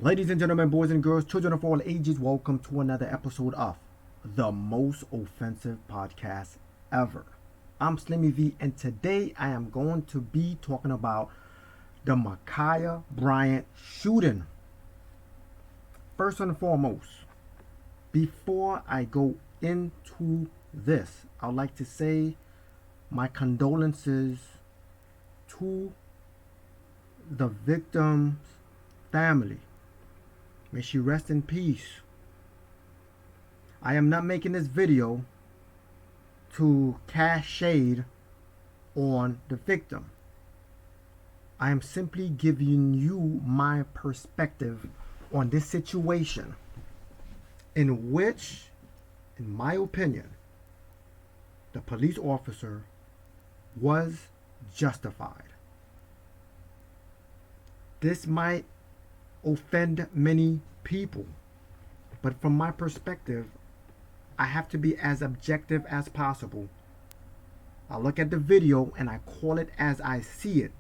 Ladies and gentlemen, boys and girls, children of all ages, welcome to another episode of the most offensive podcast ever. I'm Slimmy V, and today I am going to be talking about the Khia Bryant shooting. First and foremost, before I go into this, I'd like to say my condolences to the victim's family. May she rest in peace. I am not making this video to cast shade on the victim. I am simply giving you my perspective on this situation, in which, in my opinion, the police officer was justified. This might offend many people, but from my perspective, I have to be as objective as possible. I look at the video and I call it as I see it.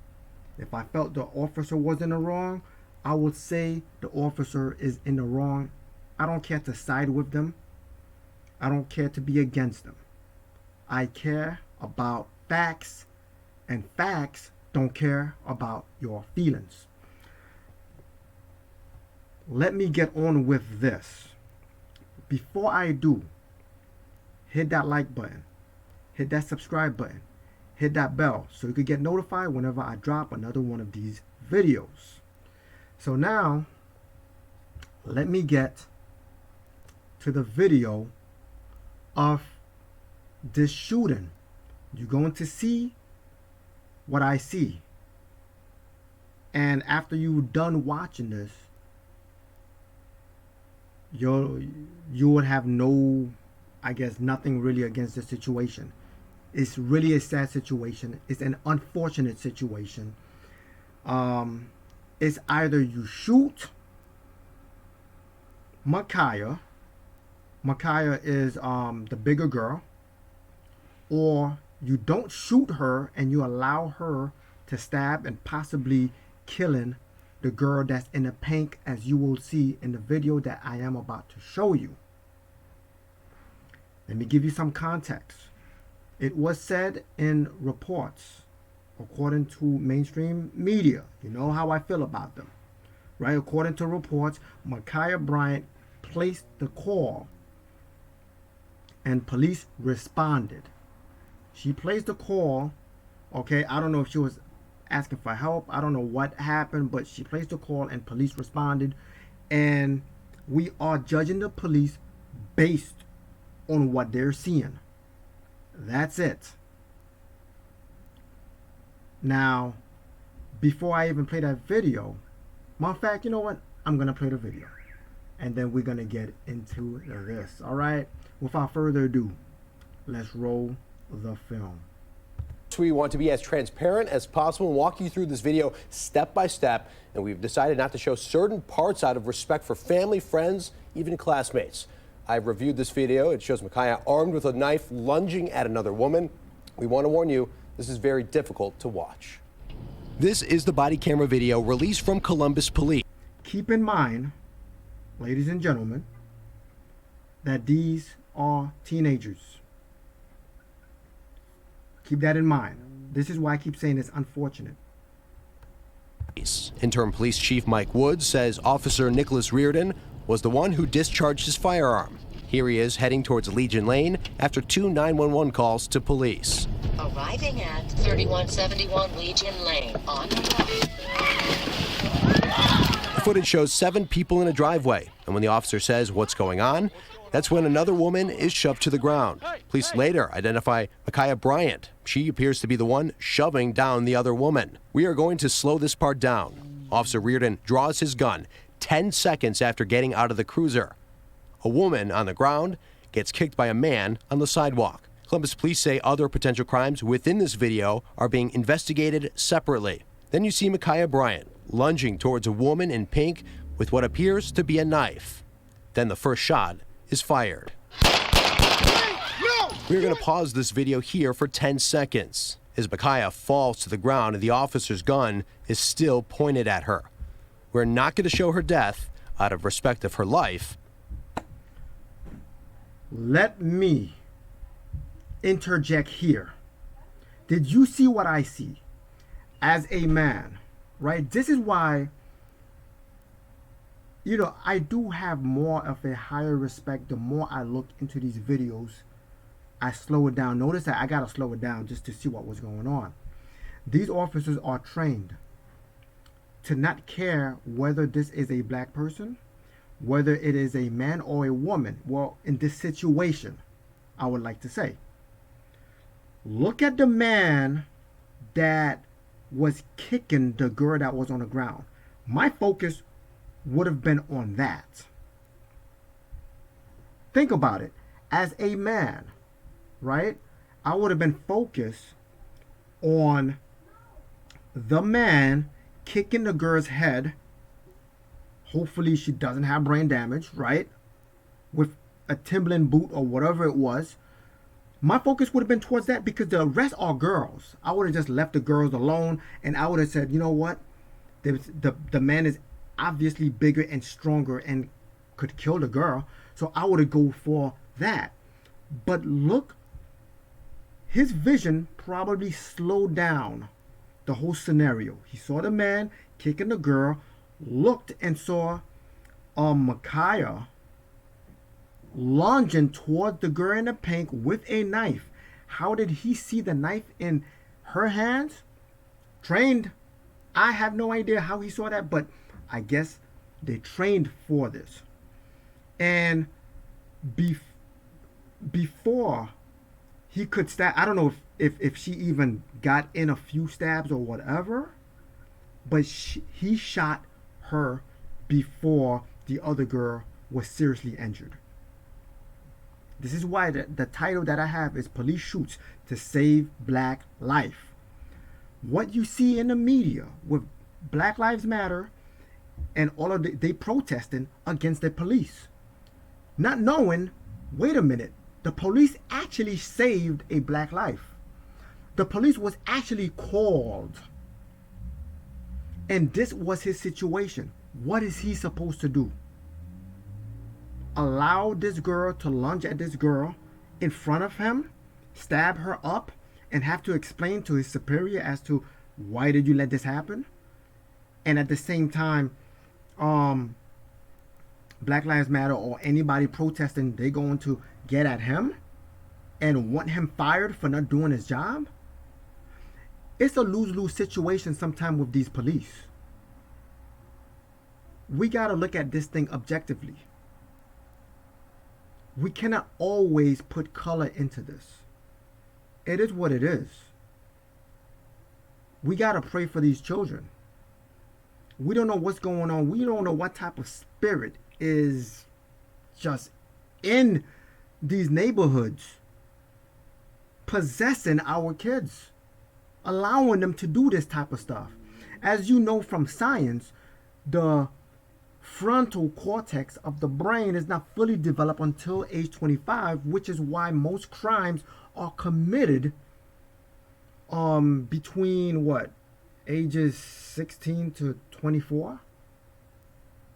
If I felt the officer was in the wrong, I would say the officer is in the wrong. I don't care to side with them. I don't care to be against them. I care about facts, and facts don't care about your feelings. Let me get on with this. Before I do, hit that like button, hit that subscribe button, hit that bell so you can get notified whenever I drop another one of these videos. So now, let me get to the video of this shooting. You're going to see what I see. And after you're done watching this, you would have no, I guess, nothing really against the situation. It's really a sad situation. It's an unfortunate situation. It's either you shoot Khia is the bigger girl, or you don't shoot her and you allow her to stab and possibly killing the girl that's in the pink, as you will see in the video that I am about to show you. Let me give you some context. It was said in reports, according to mainstream media, you know how I feel about them, right? According to reports, Khia Bryant placed the call and police responded. She placed the call, okay? I don't know if she was asking for help. I don't know what happened, but she placed a call and police responded, and we are judging the police based on what they're seeing. That's it. Now, before I even play that video, matter of fact, you know what? I'm gonna play the video, and then we're gonna get into this. All right. Without further ado, let's roll the film. We want to be as transparent as possible and walk you through this video step by step, and we've decided not to show certain parts out of respect for family, friends, even classmates. I've reviewed this video. It shows Khia armed with a knife lunging at another woman. We want to warn you, this is very difficult to watch. This is the body camera video released from Columbus Police. Keep in mind, ladies and gentlemen, that these are teenagers. Keep that in mind. This is why I keep saying it's unfortunate. Interim Police Chief Mike Woods says Officer Nicholas Reardon was the one who discharged his firearm. Here he is heading towards Legion Lane after 2 911 calls to police. Arriving at 3171 Legion Lane on the The footage shows 7 people in a driveway, and when the officer says what's going on, that's when another woman is shoved to the ground. Police later identify Khia Bryant. She appears to be the one shoving down the other woman. We are going to slow this part down. Officer Reardon draws his gun 10 seconds after getting out of the cruiser. A woman on the ground gets kicked by a man on the sidewalk. Columbus police say other potential crimes within this video are being investigated separately. Then you see Khia Bryant lunging towards a woman in pink with what appears to be a knife. Then the first shot is fired. We're going to pause this video here for 10 seconds as Khia falls to the ground and the officer's gun is still pointed at her. We're not going to show her death, out of respect of her life. Let me interject here. Did you see what I see? As a man, right? This is why, I do have more of a higher respect. The more I look into these videos, I slow it down. Notice that I got to slow it down just to see what was going on. These officers are trained to not care whether this is a black person, whether it is a man or a woman. Well, in this situation, I would like to say, look at the man that was kicking the girl that was on the ground. My focus would have been on that. Think about it. As a man, right? I would have been focused on the man kicking the girl's head. Hopefully she doesn't have brain damage, right? With a Timberland boot or whatever it was. My focus would have been towards that, because the rest are girls. I would have just left the girls alone, and I would have said, you know what? The man is obviously bigger and stronger and could kill the girl. So I would have go for that. But look, his vision probably slowed down the whole scenario. He saw the man kicking the girl, looked and saw Khia lunging toward the girl in the pink with a knife. How did he see the knife in her hands? Trained. I have no idea how he saw that, but I guess they trained for this. And before he could stab, I don't know if she even got in a few stabs or whatever, but he shot her before the other girl was seriously injured. This is why the title that I have is Police Shoots to Save Black Life. What you see in the media with Black Lives Matter and all of they protesting against the police, not knowing, wait a minute, the police actually saved a black life. The police was actually called, and this was his situation. What is he supposed to do? Allow this girl to lunge at this girl in front of him, stab her up, and have to explain to his superior as to why did you let this happen? And at the same time, Black Lives Matter or anybody protesting, they going to get at him and want him fired for not doing his job? It's a lose-lose situation sometimes with these police. We got to look at this thing objectively. We cannot always put color into this. It is what it is. We got to pray for these children. We don't know what's going on. We don't know what type of spirit is just in these neighborhoods, possessing our kids, allowing them to do this type of stuff. As you know from science, the frontal cortex of the brain is not fully developed until age 25, which is why most crimes are committed between ages 16 to 24.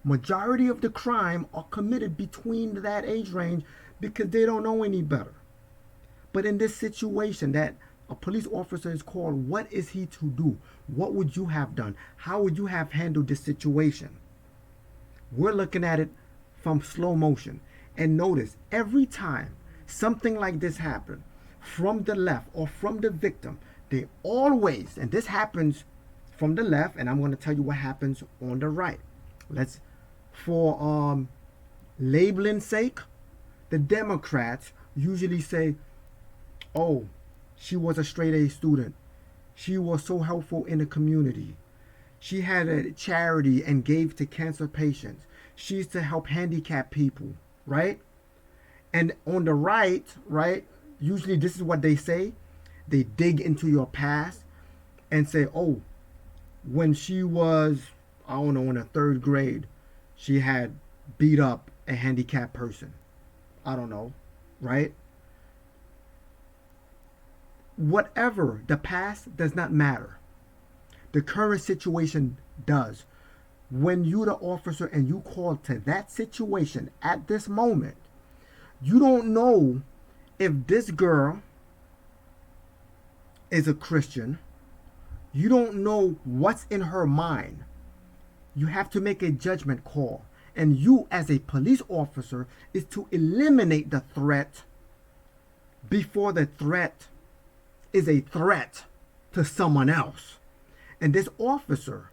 Majority of the crime are committed between that age range because they don't know any better. But in this situation that a police officer is called, what is he to do? What would you have done? How would you have handled this situation? We're looking at it from slow motion. And notice, every time something like this happens from the left or from the victim, they always, and this happens from the left, and I'm going to tell you what happens on the right. For labeling sake, the Democrats usually say, oh, she was a straight A student. She was so helpful in the community. She had a charity and gave to cancer patients. She used to help handicapped people, right? And on the right, usually this is what they say. They dig into your past and say, oh, when she was, I don't know, in the 3rd grade, she had beat up a handicapped person. I don't know, right? Whatever, the past does not matter. The current situation does. when you the officer and you call to that situation at this moment, you don't know if this girl is a Christian. You don't know what's in her mind. You have to make a judgment call. And you, as a police officer, is to eliminate the threat before the threat is a threat to someone else. And this officer,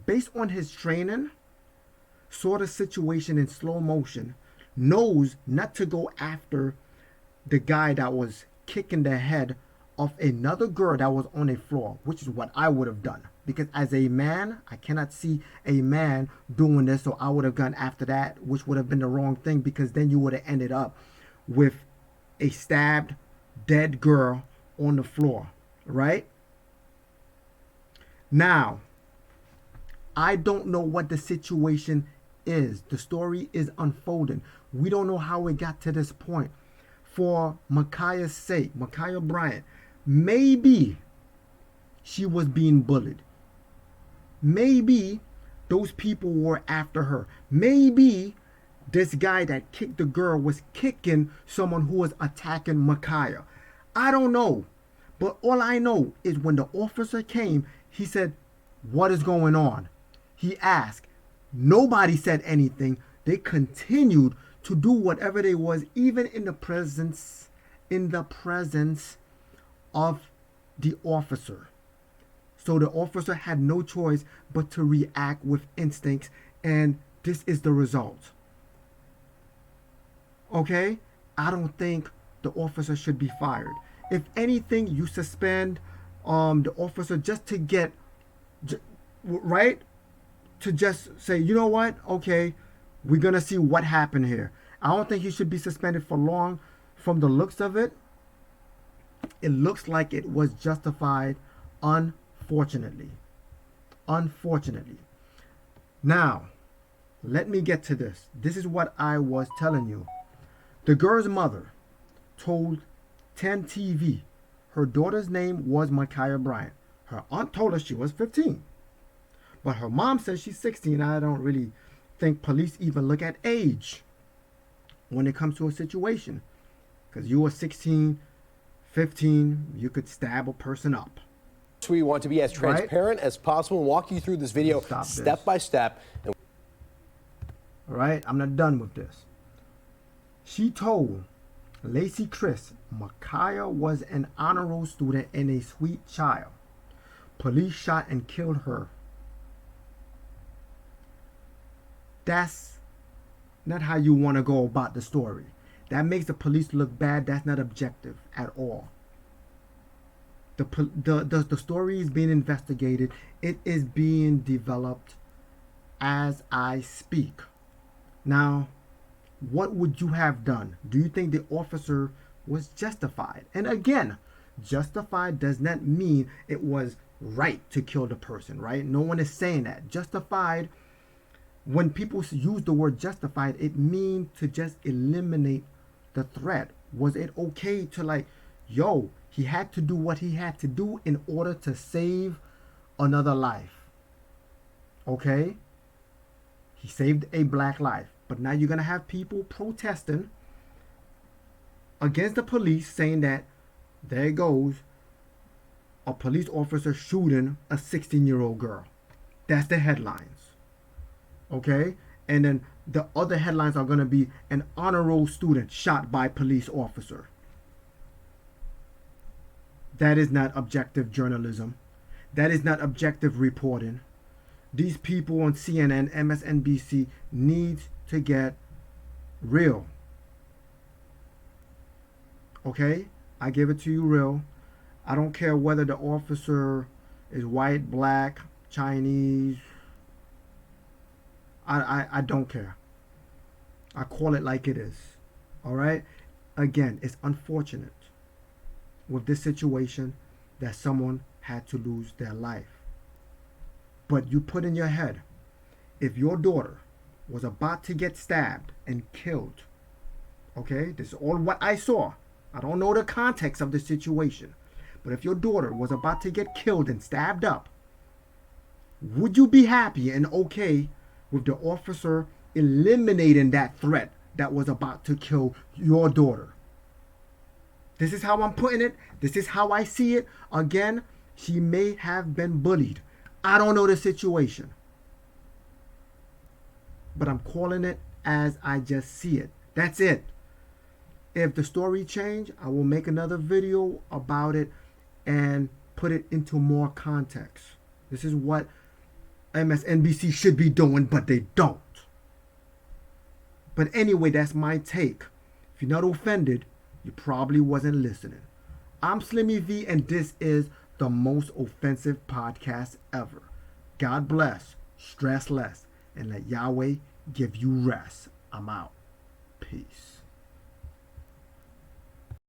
based on his training, saw the situation in slow motion, knows not to go after the guy that was kicking the head of another girl that was on a floor, which is what I would have done. Because as a man, I cannot see a man doing this, so I would have gone after that, which would have been the wrong thing, because then you would have ended up with a stabbed, dead girl on the floor, right? Now, I don't know what the situation is. The story is unfolding. We don't know how it got to this point. For Makhia's sake, Khia Bryant, maybe she was being bullied. Maybe those people were after her. Maybe this guy that kicked the girl was kicking someone who was attacking Makhia. I don't know. But all I know is when the officer came, he said, "What is going on?" He asked. Nobody said anything. They continued to do whatever they was, even in the presence of the officer. So the officer had no choice but to react with instincts, and this is the result. Okay? I don't think the officer should be fired. If anything, you suspend the officer just to get, right? To just say, you know what? Okay, we're going to see what happened here. I don't think he should be suspended for long. From the looks of it, it looks like it was justified, unfortunately. Unfortunately. Now, let me get to this. This is what I was telling you. The girl's mother told 10 TV her daughter's name was Khia Bryant. Her aunt told her she was 15. But her mom says she's 16. I don't really think police even look at age when it comes to a situation. Because you were 16, 15, you could stab a person up. So we want to be as transparent as possible and walk you through this video step by step. All right, I'm not done with this. She told Lacey Chris Makhia was an honor roll student and a sweet child. Police shot and killed her. That's not how you want to go about the story. That makes the police look bad. That's not objective at all. The story is being investigated. It is being developed as I speak. Now, what would you have done? Do you think the officer was justified? And again, justified does not mean it was right to kill the person, right? No one is saying that. Justified, when people use the word justified, it means to just eliminate the threat. Was it okay to like, yo, he had to do what he had to do in order to save another life? Okay? He saved a black life. But now you're going to have people protesting against the police, saying that there goes a police officer shooting a 16-year-old girl. That's the headlines. Okay? And then the other headlines are going to be an honor roll student shot by police officer. That is not objective journalism. That is not objective reporting. These people on CNN, MSNBC need to get real. Okay? I give it to you real. I don't care whether the officer is white, black, Chinese. I don't care. I call it like it is. All right? Again, it's unfortunate with this situation that someone had to lose their life. But you put in your head, if your daughter was about to get stabbed and killed, okay? This is all what I saw. I don't know the context of the situation. But if your daughter was about to get killed and stabbed up, Would you be happy and okay with the officer eliminating that threat that was about to kill your daughter? This is how I'm putting it. This is how I see it. Again, she may have been bullied. I don't know the situation. But I'm calling it as I just see it. That's it. If the story change, I will make another video about it and put it into more context. This is what MSNBC should be doing, but they don't. But anyway, that's my take. If you're not offended, you probably wasn't listening. I'm Slimmy V, and this is the most offensive podcast ever. God bless, stress less, and let Yahweh give you rest. I'm out. Peace.